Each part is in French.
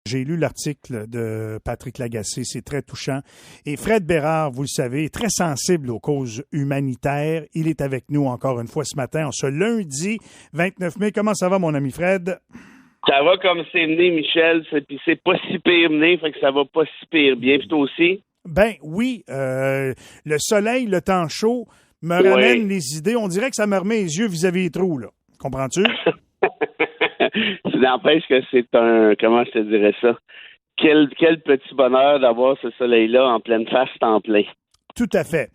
J'ai lu l'article de Patrick Lagacé, c'est très touchant. Et Fred Bérard, vous le savez, est très sensible aux causes humanitaires. Il est avec nous encore une fois ce matin, en ce lundi 29 mai. Comment ça va, mon ami Fred? Ça va comme c'est mené, Michel, puis c'est pas si pire mené, fait que ça va pas si pire bien. Puis toi aussi? Ben oui, le soleil, le temps chaud me ramène les idées. On dirait que ça me remet les yeux vis-à-vis des trous, là. Comprends-tu? Ça n'empêche que c'est comment je te dirais ça? Quel petit bonheur d'avoir ce soleil-là en pleine face, temps plein. Tout à fait.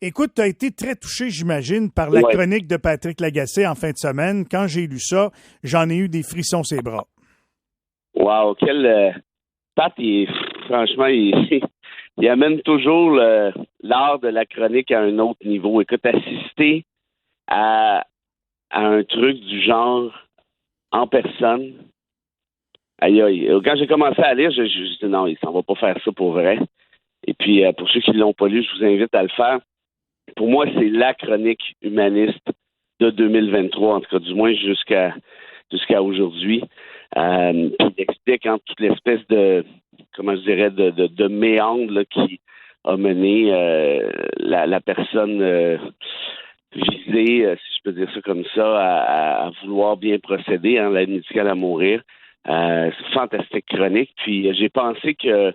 Écoute, tu as été très touché, j'imagine, par la chronique de Patrick Lagacé en fin de semaine. Quand j'ai lu ça, j'en ai eu des frissons sur les bras. Wow, Pat, franchement, il amène toujours l'art de la chronique à un autre niveau. Écoute, assister à un truc du genre en personne. Aïe, aïe. Quand j'ai commencé à lire, je dit non, il s'en va pas faire ça pour vrai. Et puis, pour ceux qui ne l'ont pas lu, je vous invite à le faire. Pour moi, c'est la chronique humaniste de 2023, en tout cas, du moins jusqu'à aujourd'hui. Puis il explique toute l'espèce de, comment je dirais, de méandre là, qui a mené la personne visée, si je peux dire ça comme ça, à vouloir bien procéder, l'aide médicale à mourir. C'est une fantastique chronique. Puis j'ai pensé que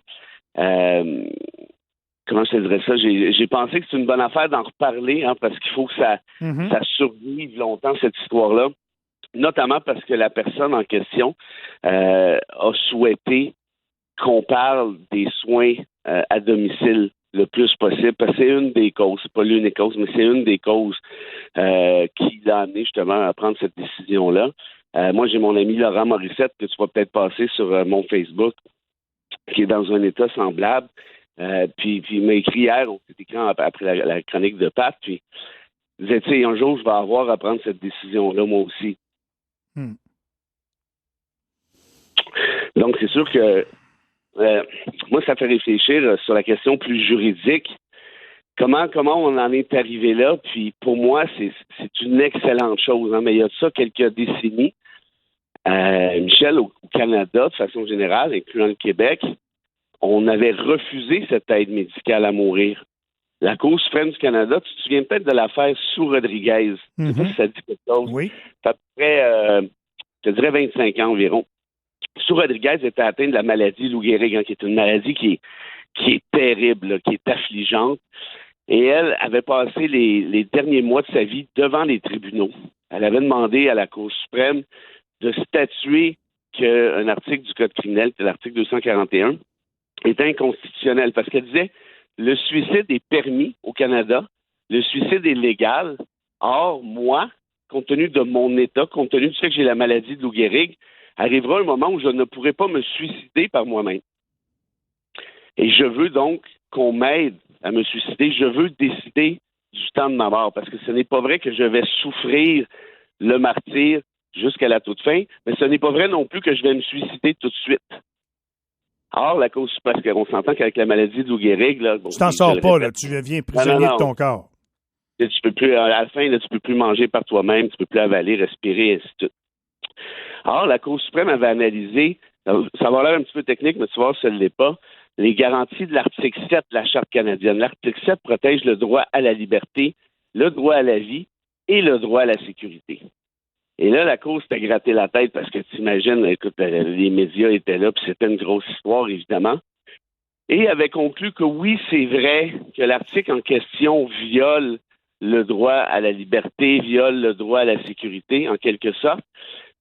comment je te dirais ça? J'ai pensé que c'est une bonne affaire d'en reparler, parce qu'il faut que ça survive longtemps, cette histoire-là. Notamment parce que la personne en question a souhaité qu'on parle des soins à domicile le plus possible, parce que c'est une des causes, c'est pas l'unique cause, mais c'est une des causes qui l'a amené justement à prendre cette décision-là. Moi, j'ai mon ami Laurent Morissette, que tu vas peut-être passer sur mon Facebook, qui est dans un état semblable. Puis il m'a écrit hier, on s'est écrit après la chronique de Pat, puis il disait, tu sais, un jour, je vais avoir à prendre cette décision-là, moi aussi. Donc, c'est sûr que moi, ça fait réfléchir sur la question plus juridique. Comment on en est arrivé là? Puis pour moi, c'est une excellente chose. Mais il y a de ça quelques décennies, Michel, au Canada, de façon générale, incluant le Québec, on avait refusé cette aide médicale à mourir. La Cour suprême du Canada, tu te souviens peut-être de l'affaire Sous-Rodriguez. Je ne sais pas si ça dit quelque chose. Oui. Ça à peu près, je te dirais 25 ans environ. Sous-Rodriguez était atteint de la maladie Lou Gehrig, qui est une maladie qui est terrible, là, qui est affligeante. Et elle avait passé les derniers mois de sa vie devant les tribunaux. Elle avait demandé à la Cour suprême de statuer qu'un article du Code criminel, c'est l'article 241, est inconstitutionnel parce qu'elle disait le suicide est permis au Canada, le suicide est légal. Or, moi, compte tenu de mon état, compte tenu du fait que j'ai la maladie de Lou Gehrig, arrivera un moment où je ne pourrai pas me suicider par moi-même. Et je veux donc qu'on m'aide à me suicider. Je veux décider du temps de ma mort parce que ce n'est pas vrai que je vais souffrir le martyre jusqu'à la toute fin, mais ce n'est pas vrai non plus que je vais me suicider tout de suite. Or, la cause, parce qu'on s'entend qu'avec la maladie de Lou Gehrig, là, tu t'en sors pas, là, tu deviens prisonnier de ton corps. Tu peux plus, à la fin, là, tu peux plus manger par toi-même, tu peux plus avaler, respirer, ainsi de suite. Or, la Cour suprême avait analysé, ça va l'air un petit peu technique, mais tu vois, ça ne l'est pas, les garanties de l'article 7 de la Charte canadienne. L'article 7 protège le droit à la liberté, le droit à la vie et le droit à la sécurité. Et là, la Cour s'était gratté la tête parce que t'imagines, écoute, les médias étaient là, puis c'était une grosse histoire, évidemment. Et avait conclu que oui, c'est vrai que l'article en question viole le droit à la liberté, viole le droit à la sécurité, en quelque sorte.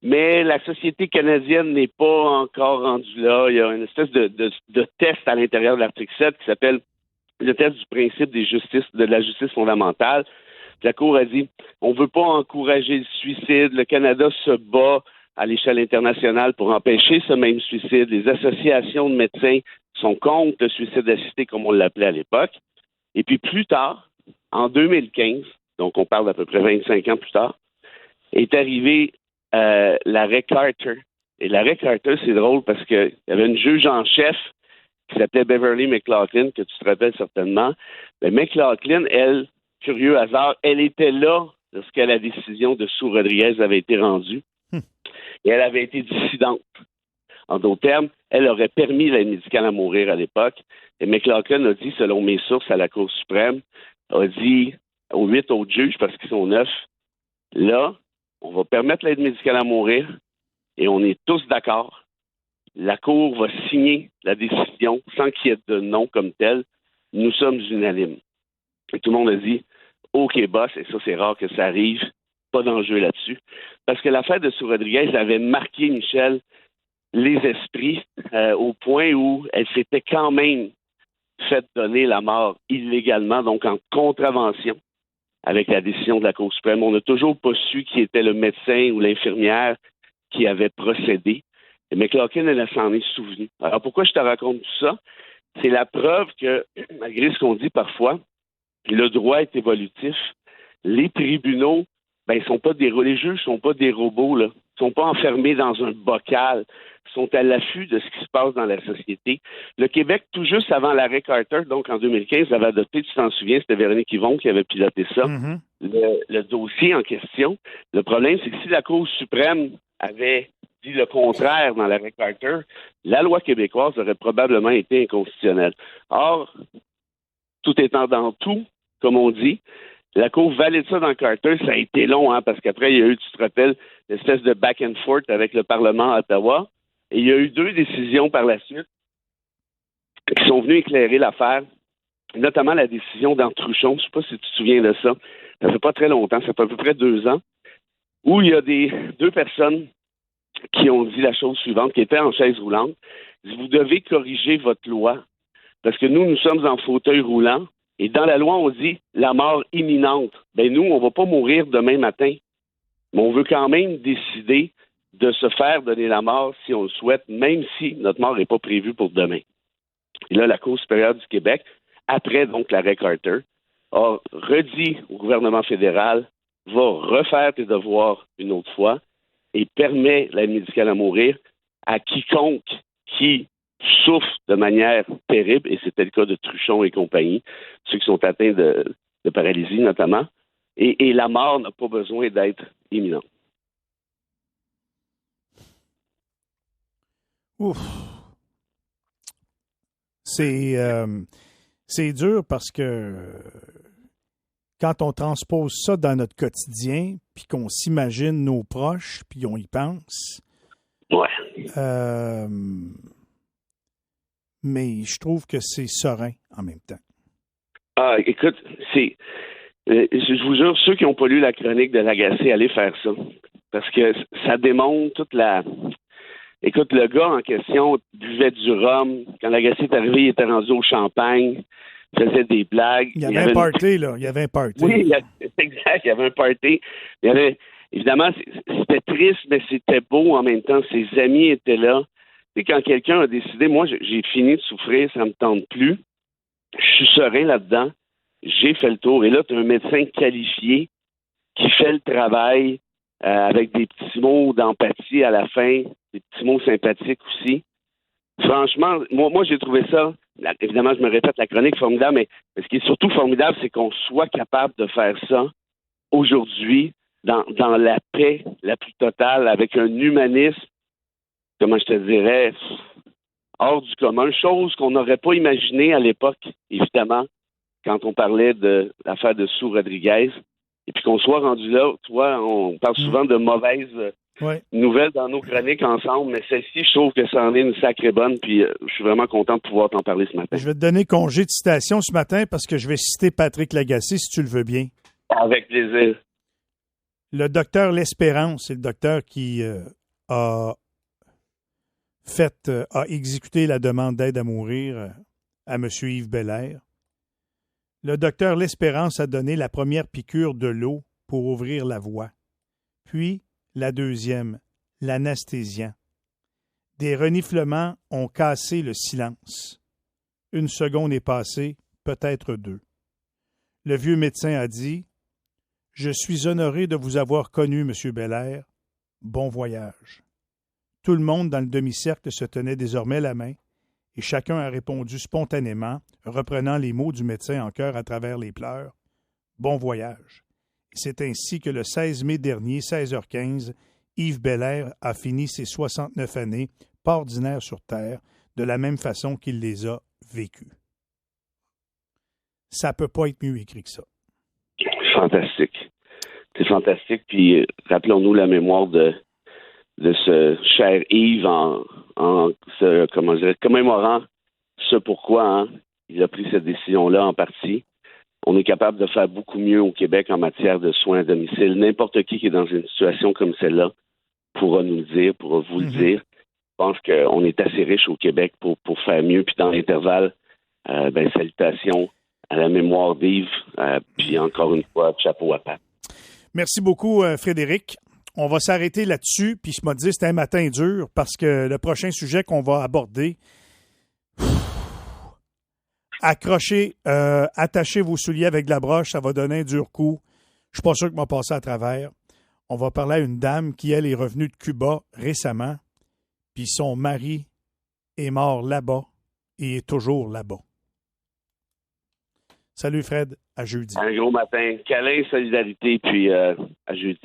Mais la société canadienne n'est pas encore rendue là. Il y a une espèce de test à l'intérieur de l'article 7 qui s'appelle le test du principe de la justice fondamentale. La Cour a dit, on ne veut pas encourager le suicide. Le Canada se bat à l'échelle internationale pour empêcher ce même suicide. Les associations de médecins sont contre le suicide assisté, comme on l'appelait à l'époque. Et puis plus tard, en 2015, donc on parle d'à peu près 25 ans plus tard, est arrivé l'arrêt Carter. Et l'arrêt Carter, c'est drôle parce qu'il y avait une juge en chef qui s'appelait Beverly McLaughlin, que tu te rappelles certainement. Mais McLaughlin, elle, curieux hasard, elle était là lorsque la décision de Sous-Rodriguez avait été rendue. Et elle avait été dissidente. En d'autres termes, elle aurait permis l'aide médicale à mourir à l'époque. Et McLaughlin a dit, selon mes sources à la Cour suprême, a dit aux 8 autres juges, parce qu'ils sont 9, là, on va permettre l'aide médicale à mourir et on est tous d'accord. La Cour va signer la décision sans qu'il y ait de nom comme tel. Nous sommes unanimes. Et tout le monde a dit, OK, boss, et ça, c'est rare que ça arrive, pas d'enjeu là-dessus. Parce que l'affaire de Sue Rodriguez avait marqué, Michel, les esprits au point où elle s'était quand même fait donner la mort illégalement, donc en contravention avec la décision de la Cour suprême. On n'a toujours pas su qui était le médecin ou l'infirmière qui avait procédé. Et McLaughlin, elle s'en est souvenue. Alors, pourquoi je te raconte tout ça? C'est la preuve que, malgré ce qu'on dit parfois, le droit est évolutif. Les tribunaux, ils sont pas les juges sont pas des robots, là. Ils sont pas enfermés dans un bocal. Ils sont à l'affût de ce qui se passe dans la société. Le Québec, tout juste avant l'arrêt Carter, donc en 2015, avait adopté, tu t'en souviens, c'était Véronique Yvon qui avait piloté ça, le dossier en question. Le problème, c'est que si la Cour suprême avait dit le contraire dans l'arrêt Carter, la loi québécoise aurait probablement été inconstitutionnelle. Or, tout étant dans tout, comme on dit, la Cour valide ça dans Carter. Ça a été long, parce qu'après, il y a eu, tu te rappelles, l'espèce de back and forth avec le Parlement à Ottawa. Et il y a eu 2 décisions par la suite qui sont venues éclairer l'affaire, notamment la décision d'Antruchon. Je ne sais pas si tu te souviens de ça. Ça fait pas très longtemps, ça fait à peu près 2 ans, où il y a 2 personnes qui ont dit la chose suivante, qui étaient en chaise roulante. Vous devez corriger votre loi, parce que nous sommes en fauteuil roulant, et dans la loi, on dit la mort imminente. Nous, on ne va pas mourir demain matin, mais on veut quand même décider de se faire donner la mort si on le souhaite, même si notre mort n'est pas prévue pour demain. Et là, la Cour supérieure du Québec, après donc l'arrêt Carter, a redit au gouvernement fédéral, va refaire tes devoirs une autre fois et permet l'aide médicale à mourir à quiconque qui souffre de manière terrible, et c'était le cas de Truchon et compagnie, ceux qui sont atteints de paralysie notamment, et la mort n'a pas besoin d'être imminente. Ouf. C'est dur parce que quand on transpose ça dans notre quotidien, puis qu'on s'imagine nos proches, puis on y pense. Ouais. Mais je trouve que c'est serein en même temps. Ah, écoute, je vous jure, ceux qui n'ont pas lu la chronique de Lagacé, allez faire ça. Parce que ça démontre toute la... Écoute, le gars en question buvait du rhum. Quand Lagacé est arrivé, il était rendu au champagne, faisait des blagues. Il y avait un party, là. Il y avait un party. Oui, exact. Il y avait un party. Évidemment, c'était triste, mais c'était beau en même temps. Ses amis étaient là. Tu sais, quand quelqu'un a décidé, moi, j'ai fini de souffrir, ça ne me tente plus. Je suis serein là-dedans. J'ai fait le tour. Et là, tu as un médecin qualifié qui fait le travail avec des petits mots d'empathie à la fin, des petits mots sympathiques aussi. Franchement, moi j'ai trouvé ça, évidemment, je me répète, la chronique formidable, mais ce qui est surtout formidable, c'est qu'on soit capable de faire ça aujourd'hui dans la paix la plus totale, avec un humanisme, comment je te dirais, hors du commun, chose qu'on n'aurait pas imaginée à l'époque, évidemment, quand on parlait de l'affaire de Sue Rodriguez. Et puis qu'on soit rendu là, toi, on parle souvent de mauvaises nouvelles dans nos chroniques ensemble, mais celle-ci, je trouve que ça en est une sacrée bonne, puis je suis vraiment content de pouvoir t'en parler ce matin. Je vais te donner congé de citation ce matin parce que je vais citer Patrick Lagacé, si tu le veux bien. Avec plaisir. Le docteur L'Espérance, c'est le docteur qui a exécuté la demande d'aide à mourir à M. Yves Belair. Le docteur L'Espérance a donné la première piqûre de l'eau pour ouvrir la voie. Puis, la deuxième, l'anesthésiant. Des reniflements ont cassé le silence. Une seconde est passée, peut-être 2. Le vieux médecin a dit « Je suis honoré de vous avoir connu, M. Belair. Bon voyage. » Tout le monde dans le demi-cercle se tenait désormais la main, et chacun a répondu spontanément, reprenant les mots du médecin en chœur à travers les pleurs. « Bon voyage. » Et c'est ainsi que le 16 mai dernier, 16h15, Yves Belair a fini ses 69 années pas ordinaires sur Terre, de la même façon qu'il les a vécus. Ça peut pas être mieux écrit que ça. Fantastique. C'est fantastique. Puis rappelons-nous la mémoire de ce cher Yves commémorant ce pourquoi il a pris cette décision-là en partie. On est capable de faire beaucoup mieux au Québec en matière de soins à domicile. N'importe qui est dans une situation comme celle-là pourra nous le dire, pourra vous le dire. Je pense qu'on est assez riche au Québec pour faire mieux. Puis dans l'intervalle, salutations à la mémoire d'Yves. Puis encore une fois, chapeau à Pat. Merci beaucoup, Frédéric. On va s'arrêter là-dessus. Puis je me dis, c'était un matin dur parce que le prochain sujet qu'on va aborder, attachez vos souliers avec de la broche, ça va donner un dur coup. Je suis pas sûr que m'a passé à travers. On va parler à une dame qui, elle, est revenue de Cuba récemment, puis son mari est mort là-bas et est toujours là-bas. Salut Fred, à jeudi. Un gros matin. Câlin, solidarité, puis à jeudi.